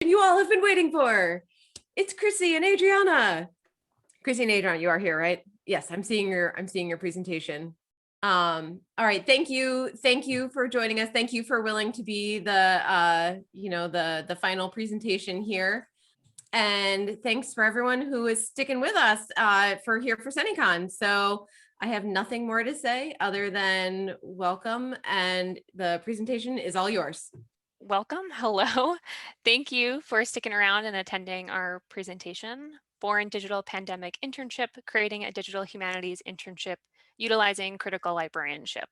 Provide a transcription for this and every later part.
You all have been waiting for. It's Chrissy and Adriana. Chrissy and Adriana, you are here, right? Yes, I'm seeing your presentation. All right, thank you for joining us. Thank you for willing to be the the final presentation here. And thanks for everyone who is sticking with us for CennyCon. So I have nothing more to say other than welcome, and the presentation is all yours. Welcome. Hello. Thank you for sticking around and attending our presentation, Born Digital Pandemic Internship, Creating a Digital Humanities Internship Utilizing Critical Librarianship.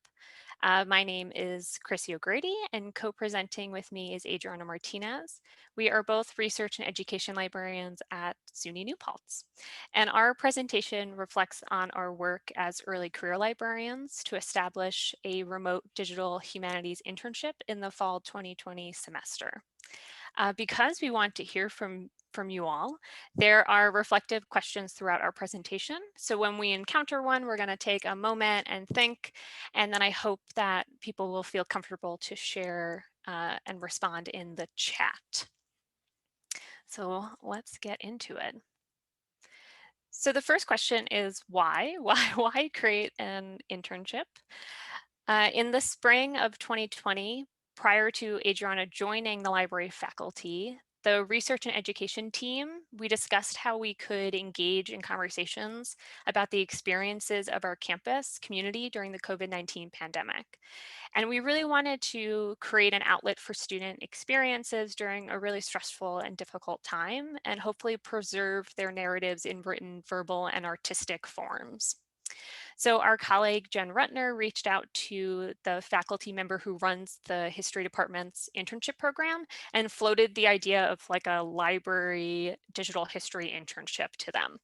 My name is Chrissy O'Grady, and co-presenting with me is Adriana Martinez. We are both research and education librarians at SUNY New Paltz. And our presentation reflects on our work as early career librarians to establish a remote digital humanities internship in the fall 2020 semester. Because we want to hear from you all, there are reflective questions throughout our presentation. So when we encounter one, we're going to take a moment and think, and then I hope that people will feel comfortable to share and respond in the chat. So let's get into it. So the first question is why? Why create an internship? In the spring of 2020, prior to Adriana joining the library faculty, the research and education team, we discussed how we could engage in conversations about the experiences of our campus community during the COVID-19 pandemic. And we really wanted to create an outlet for student experiences during a really stressful and difficult time, and hopefully preserve their narratives in written, verbal, and artistic forms. So our colleague Jen Rutner reached out to the faculty member who runs the history department's internship program and floated the idea of like a library digital history internship to them.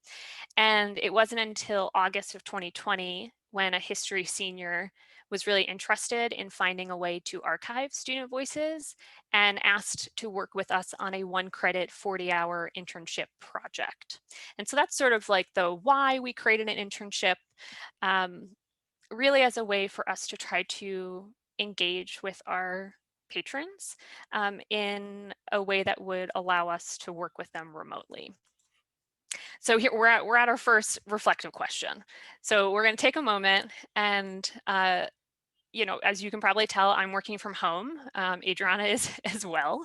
And it wasn't until August of 2020 when a history senior was really interested in finding a way to archive student voices and asked to work with us on a 1-credit 40-hour internship project. And so that's sort of like the why we created an internship, really as a way for us to try to engage with our patrons in a way that would allow us to work with them remotely. So here we're at our first reflective question. So we're going to take a moment and as you can probably tell, I'm working from home. Adriana is as well.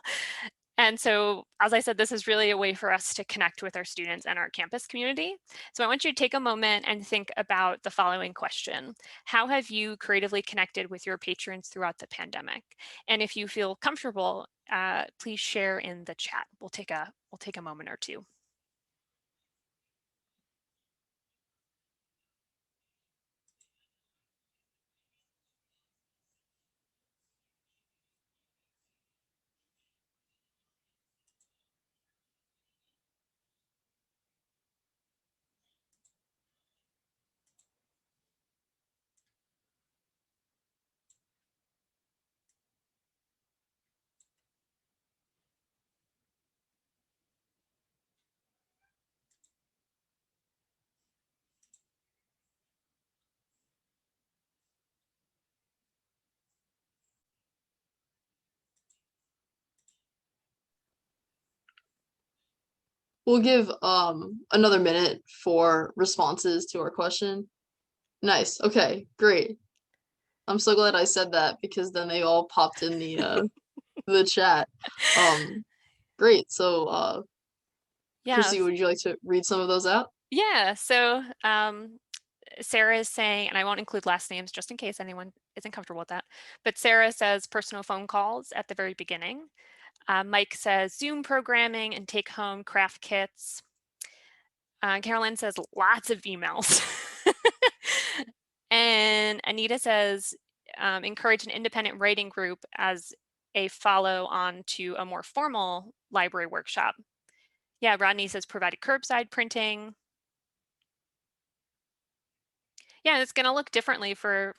And so, as I said, this is really a way for us to connect with our students and our campus community. So I want you to take a moment and think about the following question. How have you creatively connected with your patrons throughout the pandemic? And if you feel comfortable, please share in the chat. We'll take a moment or two. We'll give another minute for responses to our question. Nice. Okay, great. I'm so glad I said that because then they all popped in the chat. Great. So Yeah. Chrissy, would you like to read some of those out? Yeah. So Sarah is saying, and I won't include last names just in case anyone isn't comfortable with that, but Sarah says personal phone calls at the very beginning. Mike says Zoom programming and take home craft kits. Carolyn says lots of emails. And Anita says encourage an independent writing group as a follow on to a more formal library workshop. Yeah, Rodney says provided curbside printing. Yeah, it's going to look differently for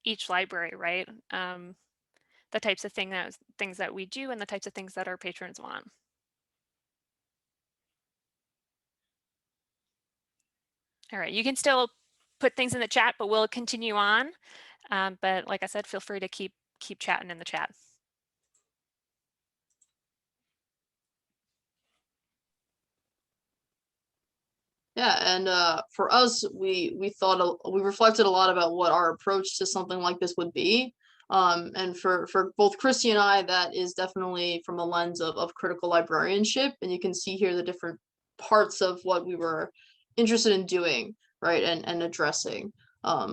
each library, right? The types of things that we do and the types of things that our patrons want. All right, you can still put things in the chat, but we'll continue on. But like I said, feel free to keep chatting in the chat. Yeah, and for us, we reflected a lot about what our approach to something like this would be. And for both Christy and I, that is definitely from the lens of critical librarianship. And you can see here the different parts of what we were interested in doing, right, and addressing.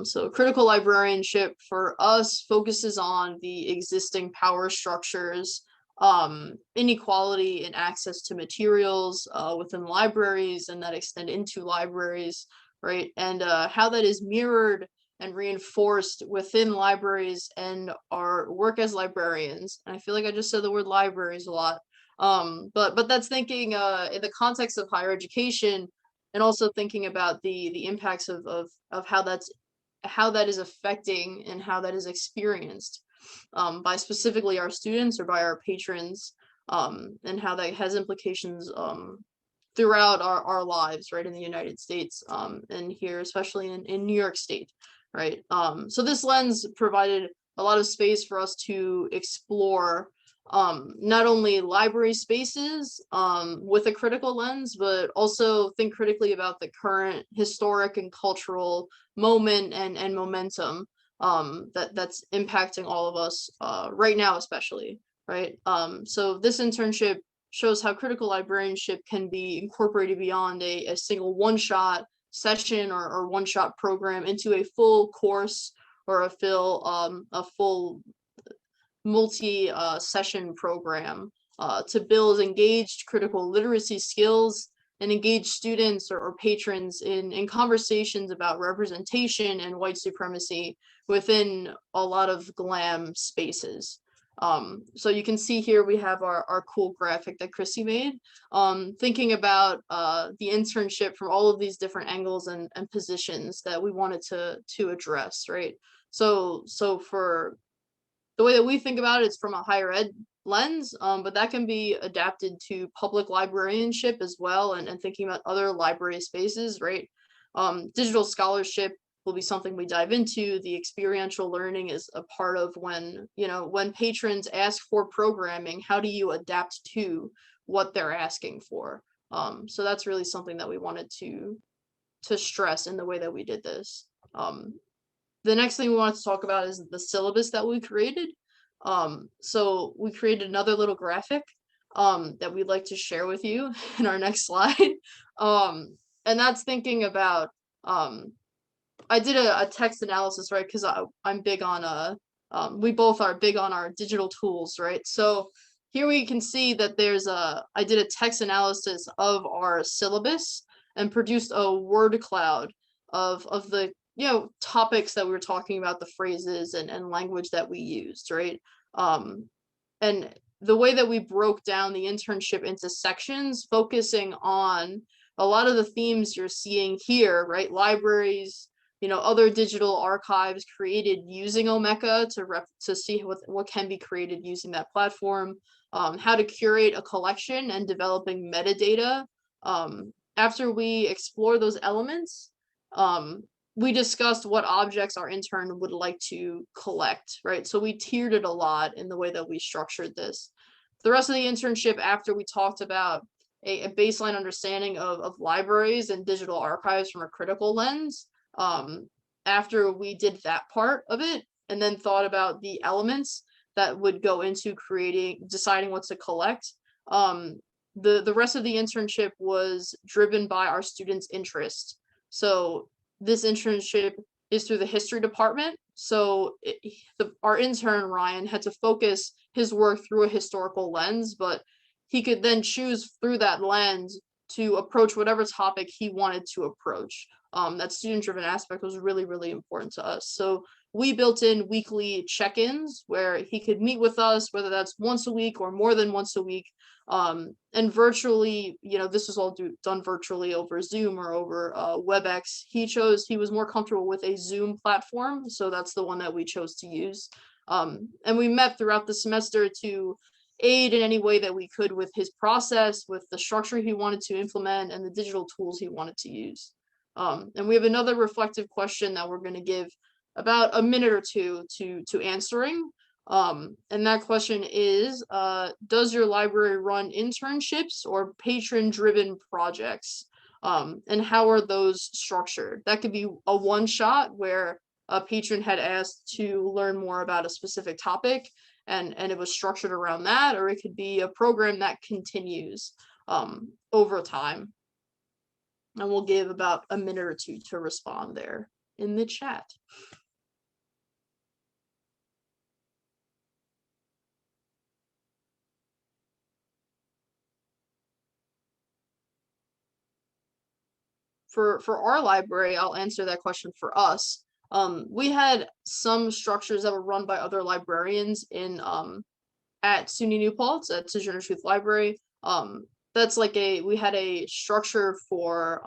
So critical librarianship for us focuses on the existing power structures, inequality in access to materials within libraries and that extend into libraries, right? And how that is mirrored and reinforced within libraries and our work as librarians. And I feel like I just said the word libraries a lot. But that's thinking in the context of higher education, and also thinking about the impacts of how that is affecting and how that is experienced by specifically our students or by our patrons, and how that has implications throughout our lives, right, in the United States, and here, especially in New York State, right? So this lens provided a lot of space for us to explore not only library spaces with a critical lens, but also think critically about the current historic and cultural moment and momentum that's impacting all of us right now, especially, right? So this internship shows how critical librarianship can be incorporated beyond a single one-shot session or one-shot program into a full course or a full multi-session program to build engaged critical literacy skills and engage students or patrons in conversations about representation and white supremacy within a lot of GLAM spaces. So you can see here we have our cool graphic that Chrissy made, thinking about the internship from all of these different angles and positions that we wanted to address, right? So for the way that we think about it, it's from a higher ed lens, but that can be adapted to public librarianship as well, and thinking about other library spaces, right? Digital scholarship will be something we dive into. The experiential learning is a part of when patrons ask for programming, how do you adapt to what they're asking for? So that's really something that we wanted to stress in the way that we did this. The next thing we wanted to talk about is the syllabus that we created. So we created another little graphic that we'd like to share with you in our next slide. And that's thinking about, I did a text analysis, right? Because I'm big on, we both are big on our digital tools, right? So here we can see that I did a text analysis of our syllabus and produced a word cloud of the topics that we were talking about, the phrases and language that we used, right? And the way that we broke down the internship into sections, focusing on a lot of the themes you're seeing here, right? Libraries, other digital archives created using Omeka to see what can be created using that platform, how to curate a collection and developing metadata. After we explore those elements, we discussed what objects our intern would like to collect, right? So we tiered it a lot in the way that we structured this. The rest of the internship, after we talked about a baseline understanding of libraries and digital archives from a critical lens, after we did that part of it, and then thought about the elements that would go into deciding what to collect, the rest of the internship was driven by our students' interest. So this internship is through the history department. So our intern, Ryan, had to focus his work through a historical lens, but he could then choose through that lens to approach whatever topic he wanted to approach. That student-driven aspect was really, really important to us. So we built in weekly check-ins where he could meet with us, whether that's once a week or more than once a week, and virtually, this was all done virtually over Zoom or over WebEx. He was more comfortable with a Zoom platform, so that's the one that we chose to use. And we met throughout the semester to aid in any way that we could with his process, with the structure he wanted to implement, and the digital tools he wanted to use. And we have another reflective question that we're going to give about a minute or two to answering. And that question is, does your library run internships or patron-driven projects? And how are those structured? That could be a one shot where a patron had asked to learn more about a specific topic, and it was structured around that, or it could be a program that continues over time. And we'll give about a minute or two to respond there in the chat. For our library, I'll answer that question for us. We had some structures that were run by other librarians in at SUNY New Paltz at Sojourner Truth Library. That's like we had a structure for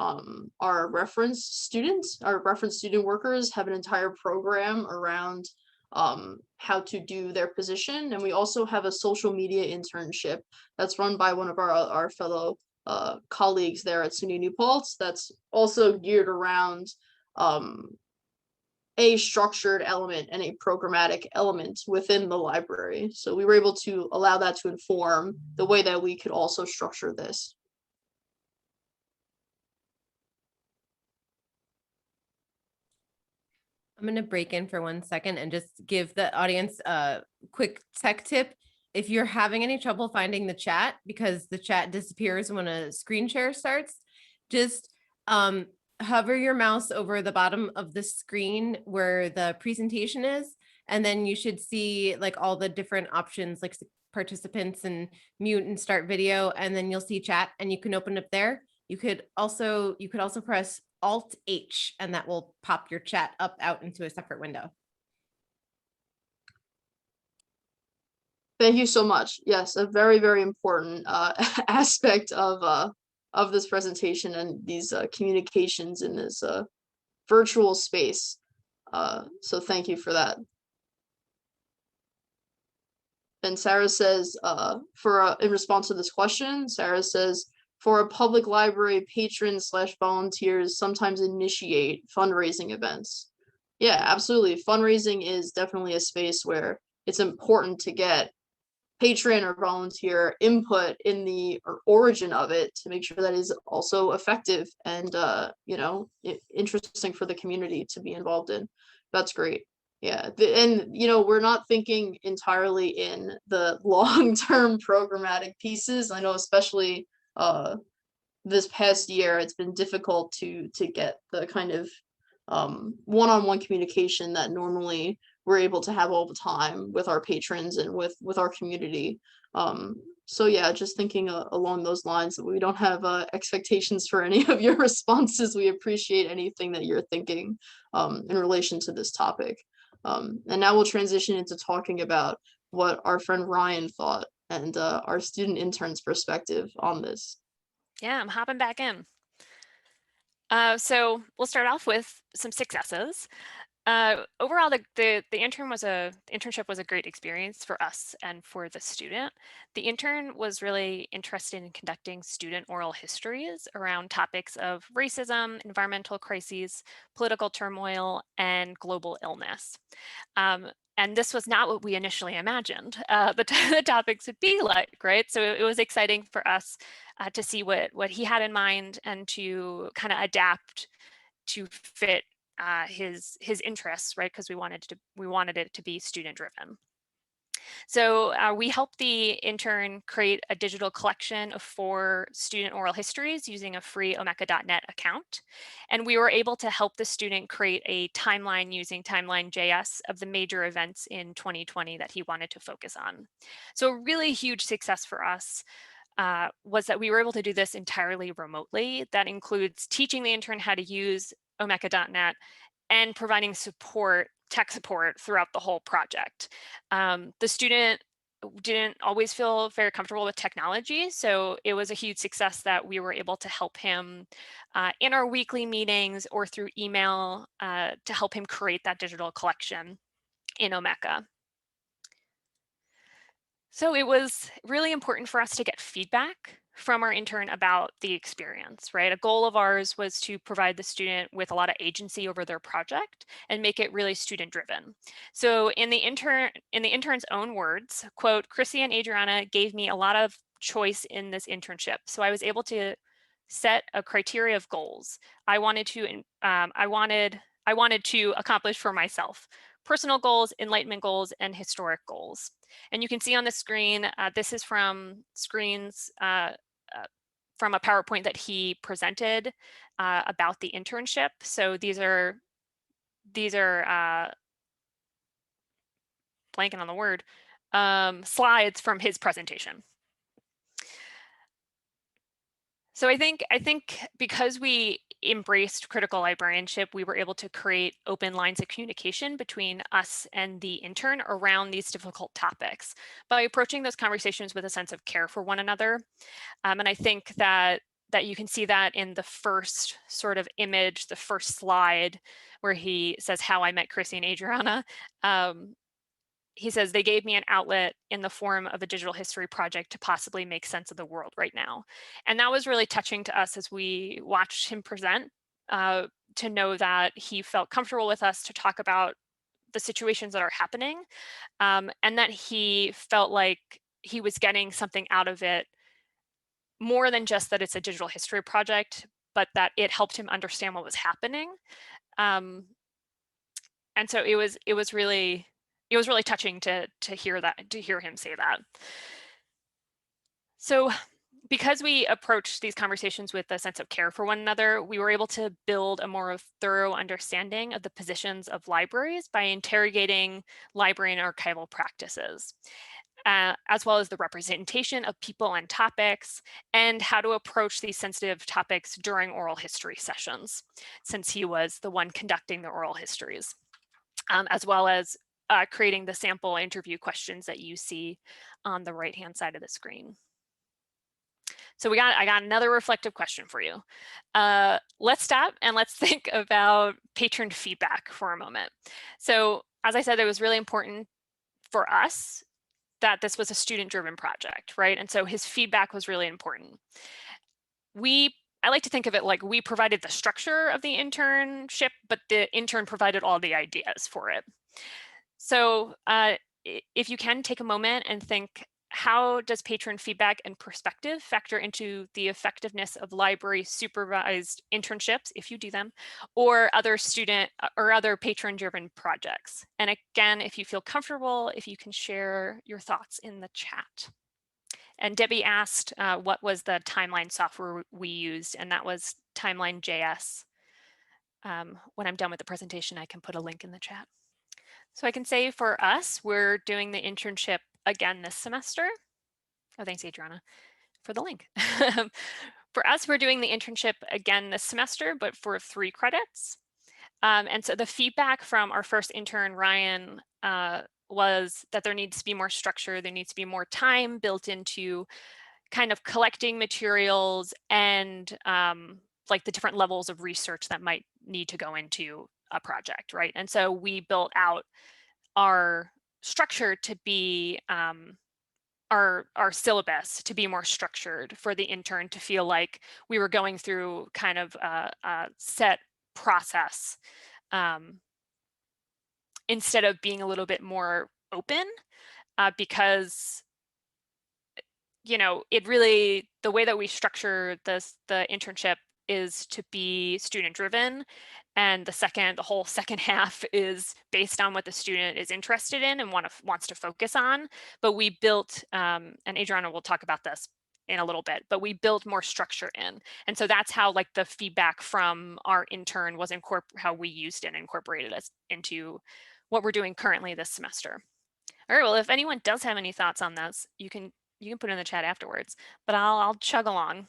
our reference students, our reference student workers have an entire program around how to do their position. And we also have a social media internship that's run by one of our fellow colleagues there at SUNY New Paltz that's also geared around a structured element and a programmatic element within the library. So we were able to allow that to inform the way that we could also structure this. I'm going to break in for 1 second and just give the audience a quick tech tip. If you're having any trouble finding the chat because the chat disappears when a screen share starts, just hover your mouse over the bottom of the screen where the presentation is, and then you should see like all the different options like participants and mute and start video, and then you'll see chat and you can open up there. You could also press Alt H and that will pop your chat up out into a separate window. Thank you so much. Yes, a very, very important aspect of this presentation and these communications in this virtual space. So thank you for that. And Sarah says, in response to this question, Sarah says, for a public library, patrons / volunteers sometimes initiate fundraising events. Yeah, absolutely. Fundraising is definitely a space where it's important to get patron or volunteer input in the origin of it to make sure that is also effective and interesting for the community to be involved in. That's great. Yeah, and we're not thinking entirely in the long-term programmatic pieces. I know especially this past year it's been difficult to get the kind of one-on-one communication that normally we're able to have all the time with our patrons and with our community. So yeah, just thinking along those lines, that we don't have expectations for any of your responses. We appreciate anything that you're thinking in relation to this topic. And now we'll transition into talking about what our friend Ryan thought and our student intern's perspective on this. Yeah, I'm hopping back in. So we'll start off with some successes. Overall, the internship was a great experience for us and for the student. The intern was really interested in conducting student oral histories around topics of racism, environmental crises, political turmoil, and global illness. And this was not what we initially imagined the topics would be like, right? So it was exciting for us to see what he had in mind and to kind of adapt to fit his interests, right? Because we wanted it to be student driven. So we helped the intern create a digital collection of 4 student oral histories using a free Omeka.net account. And we were able to help the student create a timeline using Timeline.js of the major events in 2020 that he wanted to focus on. So a really huge success for us was that we were able to do this entirely remotely. That includes teaching the intern how to use Omeka.net and providing tech support throughout the whole project. The student didn't always feel very comfortable with technology, so it was a huge success that we were able to help him in our weekly meetings or through email to help him create that digital collection in Omeka. So it was really important for us to get feedback from our intern about the experience, right? A goal of ours was to provide the student with a lot of agency over their project and make it really student driven. So in the intern's own words, quote, Chrissy and Adriana gave me a lot of choice in this internship. So I was able to set a criteria of goals I wanted to accomplish for myself: personal goals, enlightenment goals, and historic goals. And you can see on the screen, this is from screens from a PowerPoint that he presented about the internship. So these are blanking on the word, slides from his presentation. So I think because we embraced critical librarianship, we were able to create open lines of communication between us and the intern around these difficult topics by approaching those conversations with a sense of care for one another. And I think that you can see that in the first sort of image, the first slide, where he says how I met Chrissy and Adriana. He says, they gave me an outlet in the form of a digital history project to possibly make sense of the world right now. And that was really touching to us as we watched him present, to know that he felt comfortable with us to talk about the situations that are happening, and that he felt like he was getting something out of it, more than just that it's a digital history project, but that it helped him understand what was happening. And so it was really touching to hear him say that. So because we approached these conversations with a sense of care for one another, we were able to build a more thorough understanding of the positions of libraries by interrogating library and archival practices, as well as the representation of people and topics, and how to approach these sensitive topics during oral history sessions, since he was the one conducting the oral histories, as well as creating the sample interview questions that you see on the right-hand side of the screen. So I got another reflective question for you. Let's stop and let's think about patron feedback for a moment. So as I said, it was really important for us that this was a student-driven project, right? And so his feedback was really important. I like to think of it like we provided the structure of the internship, but the intern provided all the ideas for it. So if you can take a moment and think, how does patron feedback and perspective factor into the effectiveness of library supervised internships, if you do them, or other student or other patron-driven projects? And again, if you feel comfortable, if you can share your thoughts in the chat. And Debbie asked what was the timeline software we used, and that was Timeline.js. When I'm done with the presentation, I can put a link in the chat. So I can say for us, we're doing the internship again this semester. Oh, thanks, Adriana, for the link. For us, we're doing the internship again this semester, but for 3 credits. And so the feedback from our first intern, Ryan, was that there needs to be more structure, there needs to be more time built into kind of collecting materials and like the different levels of research that might need to go into a project, right? And so we built out our structure to be our syllabus to be more structured for the intern to feel like we were going through kind of a set process, instead of being a little bit more open, because it really, the way that we structure the internship is to be student driven, and the whole second half is based on what the student is interested in and wants to focus on. But we built, and Adriana will talk about this in a little bit, but we built more structure in. And so that's how like the feedback from our intern was how we used it and incorporated us into what we're doing currently this semester. All right, well, if anyone does have any thoughts on this, you can put it in the chat afterwards, but I'll chug along.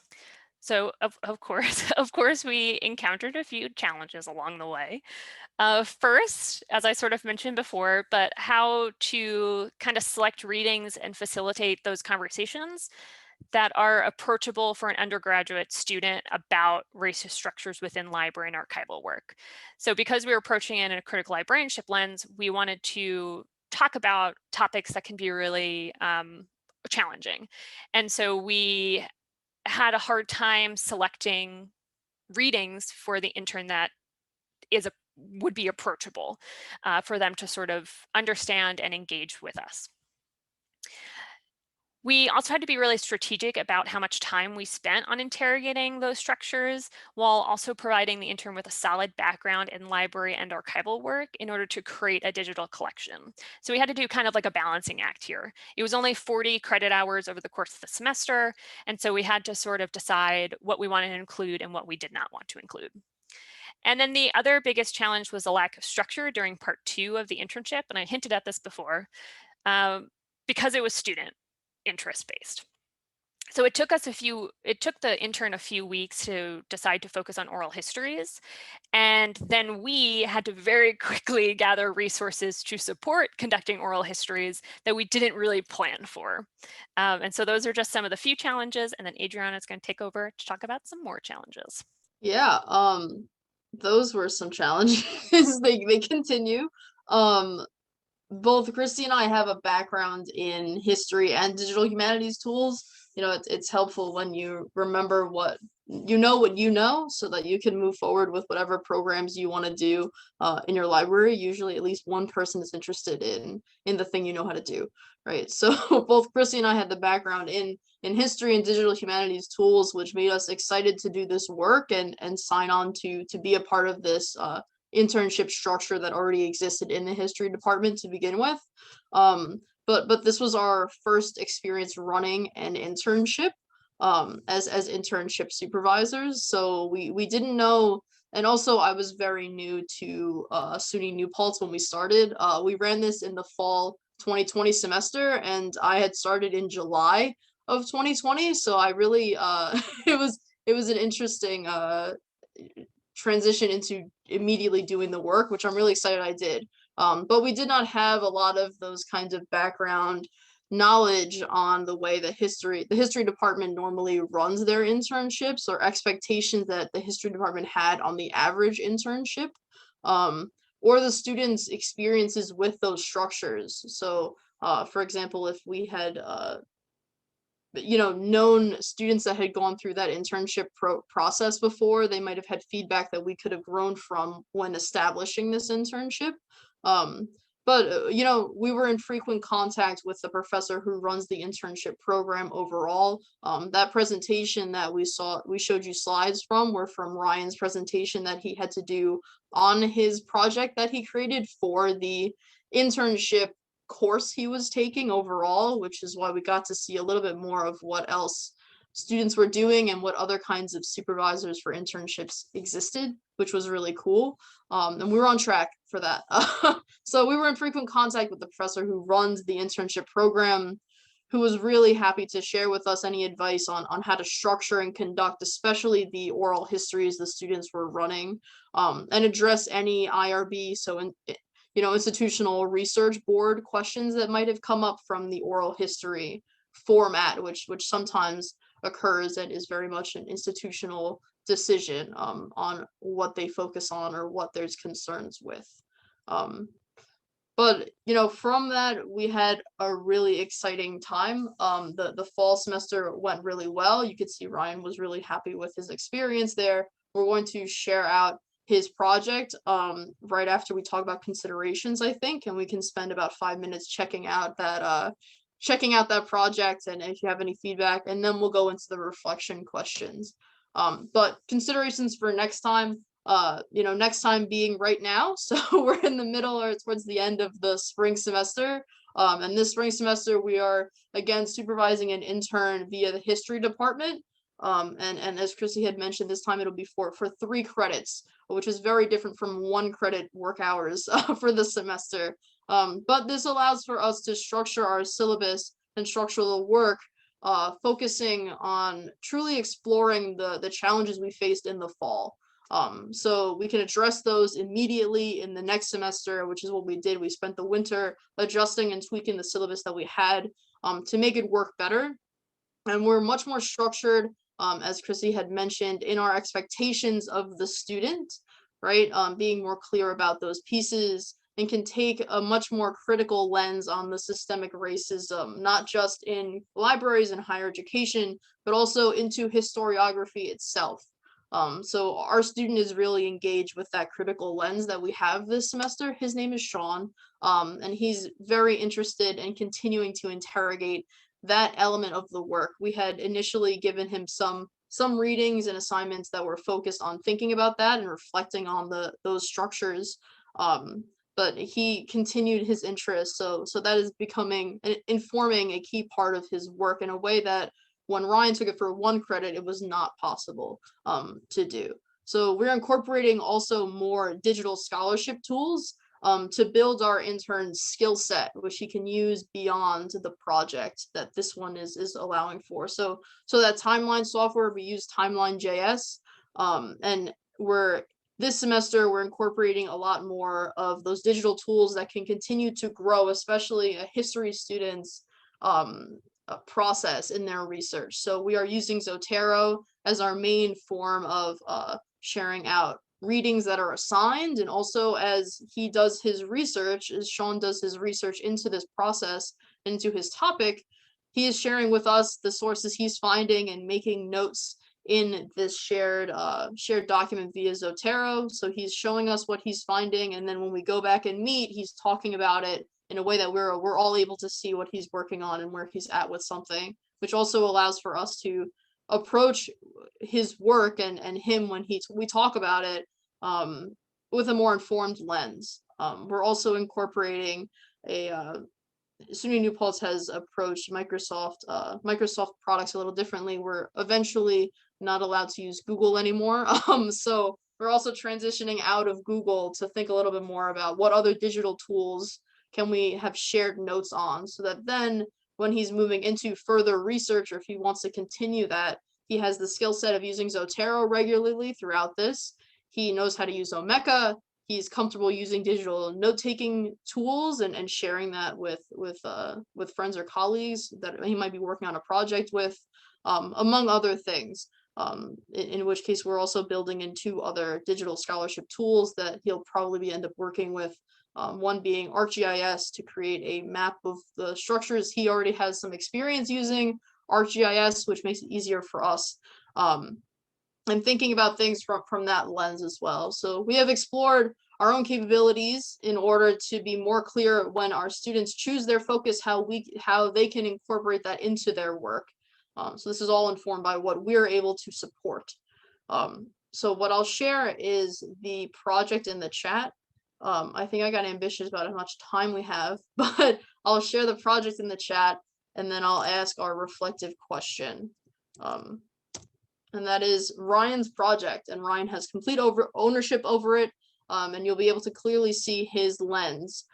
So of course, we encountered a few challenges along the way. First, as I sort of mentioned before, but how to kind of select readings and facilitate those conversations that are approachable for an undergraduate student about racist structures within library and archival work. So because we were approaching it in a critical librarianship lens, we wanted to talk about topics that can be really challenging. And so we had a hard time selecting readings for the intern that would be approachable for them to sort of understand and engage with us. We also had to be really strategic about how much time we spent on interrogating those structures, while also providing the intern with a solid background in library and archival work in order to create a digital collection. So we had to do kind of like a balancing act here. It was only 40 credit hours over the course of the semester, and so we had to sort of decide what we wanted to include and what we did not want to include. And then the other biggest challenge was the lack of structure during part 2 of the internship, and I hinted at this before, because it was student interest based. So it took the intern a few weeks to decide to focus on oral histories. And then we had to very quickly gather resources to support conducting oral histories that we didn't really plan for. And so those are just some of the few challenges. And then Adriana is going to take over to talk about some more challenges. Yeah, those were some challenges. They continue. Both Christy and I have a background in history and digital humanities tools. You know, it's helpful when you remember what you know, so that you can move forward with whatever programs you want to do in your library. Usually at least one person is interested in the thing you know how to do, right? So both Christy and I had the background in history and digital humanities tools, which made us excited to do this work and sign on to be a part of this internship structure that already existed in the history department to begin with. But this was our first experience running an internship as internship supervisors. So we didn't know, and also I was very new to SUNY New Paltz when we started. We ran this in the fall 2020 semester, and I had started in July of 2020. So I really it was an interesting transition into immediately doing the work, which I'm really excited I did. But we did not have a lot of those kinds of background knowledge on the way the history department normally runs their internships, or expectations that the history department had on the average internship, or the students' experiences with those structures. So for example, if we had known students that had gone through that internship process before, they might have had feedback that we could have grown from when establishing this internship. But we were in frequent contact with the professor who runs the internship program overall. That presentation that we showed you slides from, were from Ryan's presentation that he had to do on his project that he created for the internship course he was taking overall, which is why we got to see a little bit more of what else students were doing and what other kinds of supervisors for internships existed, which was really cool. And we were on track for that. So we were in frequent contact with the professor who runs the internship program, who was really happy to share with us any advice on how to structure and conduct, especially the oral histories the students were running, and address any IRB, so institutional research board questions that might have come up from the oral history format, which sometimes occurs and is very much an institutional decision on what they focus on or what there's concerns with. But from that, we had a really exciting time. The fall semester went really well. You could see Ryan was really happy with his experience there. We're going to share out his project right after we talk about considerations, I think, and we can spend about 5 minutes checking out that project, and if you have any feedback, and then we'll go into the reflection questions. But considerations for next time, next time being right now. So we're in the middle or towards the end of the spring semester. And this spring semester, we are again supervising an intern via the history department. And as Chrissy had mentioned, this time it'll be for 3 credits, which is very different from 1 credit work hours for the semester. But this allows for us to structure our syllabus and structure the work, focusing on truly exploring the challenges we faced in the fall. So we can address those immediately in the next semester, which is what we did. We spent the winter adjusting and tweaking the syllabus that we had to make it work better. And we're much more structured, as Chrissy had mentioned, in our expectations of the student, right? Being more clear about those pieces, and can take a much more critical lens on the systemic racism, not just in libraries and higher education, but also into historiography itself. So our student is really engaged with that critical lens that we have this semester. His name is Sean, and he's very interested in continuing to interrogate that element of the work. We had initially given him some readings and assignments that were focused on thinking about that and reflecting on those structures. But he continued his interest, so that is becoming informing a key part of his work in a way that when Ryan took it for 1 credit, it was not possible to do. So we're incorporating also more digital scholarship tools to build our intern's skill set, which he can use beyond the project that this one is allowing for. So that timeline software, we use Timeline.js, and this semester we're incorporating a lot more of those digital tools that can continue to grow, especially a history student's process in their research. So we are using Zotero as our main form of sharing out readings that are assigned, and also as he does his research, as Sean does his research into this process, into his topic, he is sharing with us the sources he's finding and making notes in this shared document via Zotero. So he's showing us what he's finding, and then when we go back and meet, he's talking about it in a way that we're all able to see what he's working on and where he's at with something, which also allows for us to approach his work and him when we talk about it with a more informed lens. We're also incorporating SUNY New Paltz has approached Microsoft products a little differently. We're eventually not allowed to use Google anymore. So we're also transitioning out of Google to think a little bit more about what other digital tools can we have shared notes on, so that then when he's moving into further research, or if he wants to continue that, he has the skill set of using Zotero regularly throughout this. He knows how to use Omeka. He's comfortable using digital note-taking tools and sharing that with friends or colleagues that he might be working on a project with, among other things. In which case, we're also building in 2 other digital scholarship tools that he'll probably end up working with. One being ArcGIS to create a map of the structures. He already has some experience using ArcGIS, which makes it easier for us. And thinking about things from that lens as well. So we have explored our own capabilities in order to be more clear when our students choose their focus, how they can incorporate that into their work. So this is all informed by what we're able to support. So what I'll share is the project in the chat. I think I got ambitious about how much time we have, but I'll share the project in the chat, and then I'll ask our reflective question. And that is Ryan's project, and Ryan has complete ownership over it, and you'll be able to clearly see his lens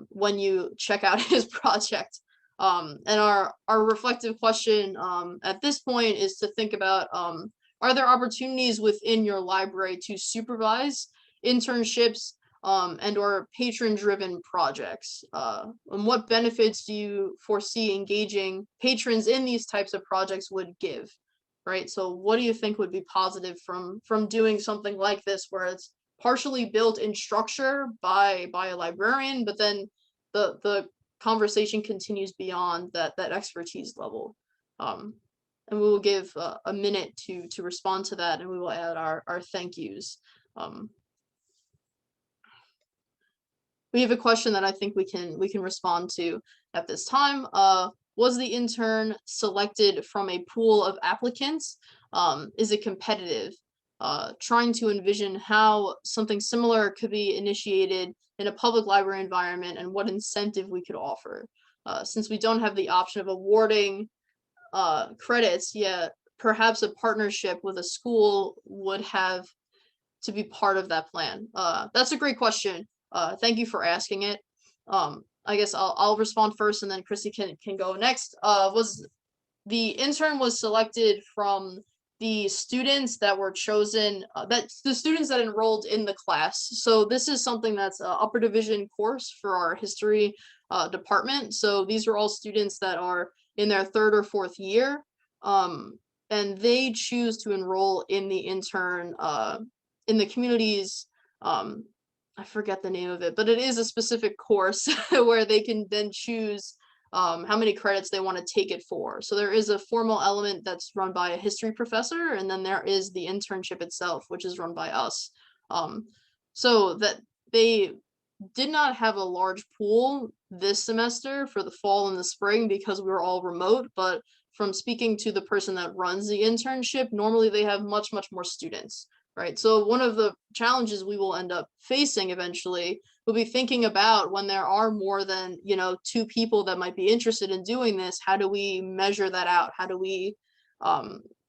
when you check out his project. And our reflective question at this point is to think about, are there opportunities within your library to supervise internships and or patron-driven projects? And what benefits do you foresee engaging patrons in these types of projects would give? Right, so what do you think would be positive from doing something like this, where it's partially built in structure by a librarian, but then the conversation continues beyond that expertise level? And we will give a minute to respond to that, and we will add our thank yous. We have a question that I think we can respond to at this time. Was the intern selected from a pool of applicants? Is it competitive? Trying to envision how something similar could be initiated in a public library environment and what incentive we could offer. Since we don't have the option of awarding credits yet, perhaps a partnership with a school would have to be part of that plan. That's a great question. Thank you for asking it. I guess I'll respond first, and then Chrissy can go next. Was the intern was selected from the students that were chosen, the students that enrolled in the class. So this is something that's an upper division course for our history department. So these are all students that are in their 3rd or 4th year, and they choose to enroll in the intern in the communities. I forget the name of it, but it is a specific course where they can then choose how many credits they want to take it for. So there is a formal element that's run by a history professor, and then there is the internship itself, which is run by us. So that they did not have a large pool this semester for the fall and the spring because we were all remote, but from speaking to the person that runs the internship, normally they have much, much more students, right? So one of the challenges we will end up facing eventually will be thinking about when there are more than, 2 people that might be interested in doing this, how do we measure that out? How do we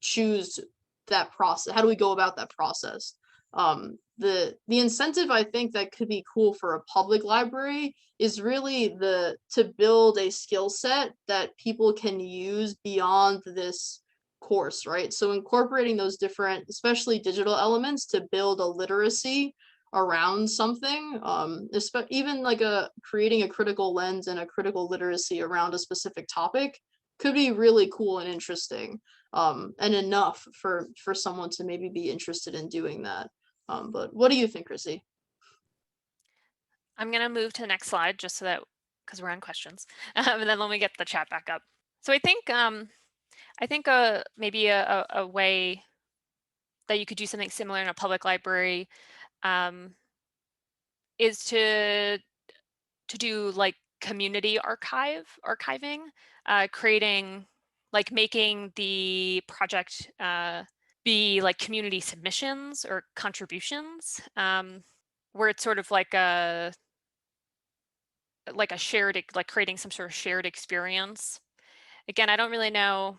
choose that process? How do we go about that process? The incentive I think that could be cool for a public library is really to build a skill set that people can use beyond this course, right? So incorporating those different, especially digital elements to build a literacy around something, even like creating a critical lens and a critical literacy around a specific topic could be really cool and interesting, and enough for someone to maybe be interested in doing that. But what do you think, Chrissy? I'm going to move to the next slide just so that, because we're on questions, and then let me get the chat back up. So I think maybe a way that you could do something similar in a public library is to do like community archiving, creating, like making the project be like community submissions or contributions, where it's sort of like a shared, like creating some sort of shared experience. Again, I don't really know,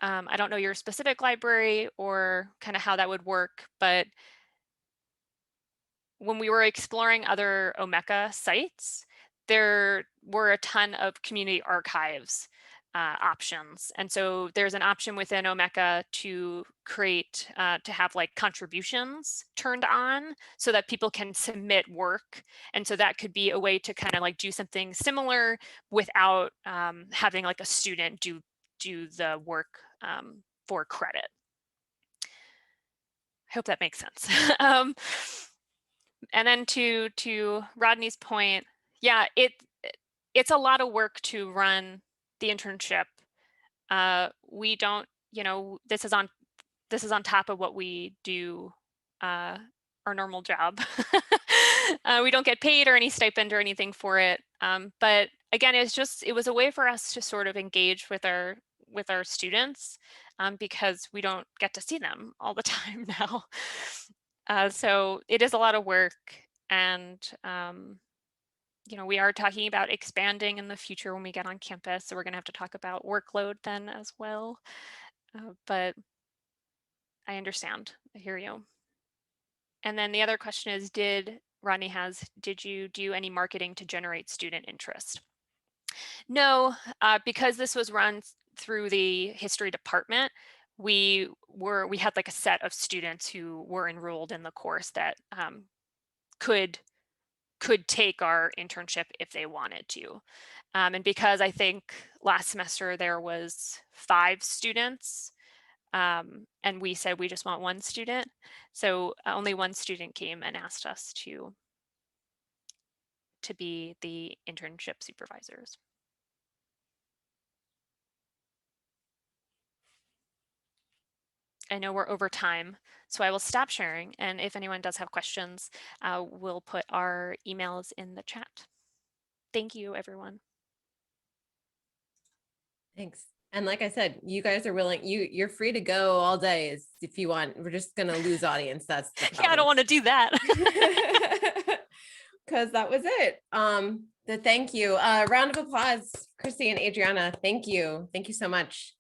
I don't know your specific library or kind of how that would work, but when we were exploring other Omeka sites, there were a ton of community archives options. And so there's an option within Omeka to create, to have like contributions turned on so that people can submit work. And so that could be a way to kind of like do something similar without having like a student do the work for credit. I hope that makes sense. And then to Rodney's point, yeah, it's a lot of work to run the internship. We don't, this is on top of what we do, our normal job. We don't get paid or any stipend or anything for it. But again, it was a way for us to sort of engage with our students, because we don't get to see them all the time now. So it is a lot of work, and we are talking about expanding in the future when we get on campus, so we're going to have to talk about workload then as well. But I understand. I hear you. And then the other question is, did you do any marketing to generate student interest? No, because this was run through the history department, we had like a set of students who were enrolled in the course that could take our internship if they wanted to. And because I think last semester there was 5 students, and we said we just want 1 student. So only 1 student came and asked us to be the internship supervisors. I know we're over time, so I will stop sharing. And if anyone does have questions, we'll put our emails in the chat. Thank you, everyone. Thanks. And like I said, you guys are willing, you're free to go all day if you want. We're just going to lose audience. That's the problem. Yeah, I don't want to do that. Because that was it. Thank you. Round of applause, Chrissy and Adriana. Thank you. Thank you so much.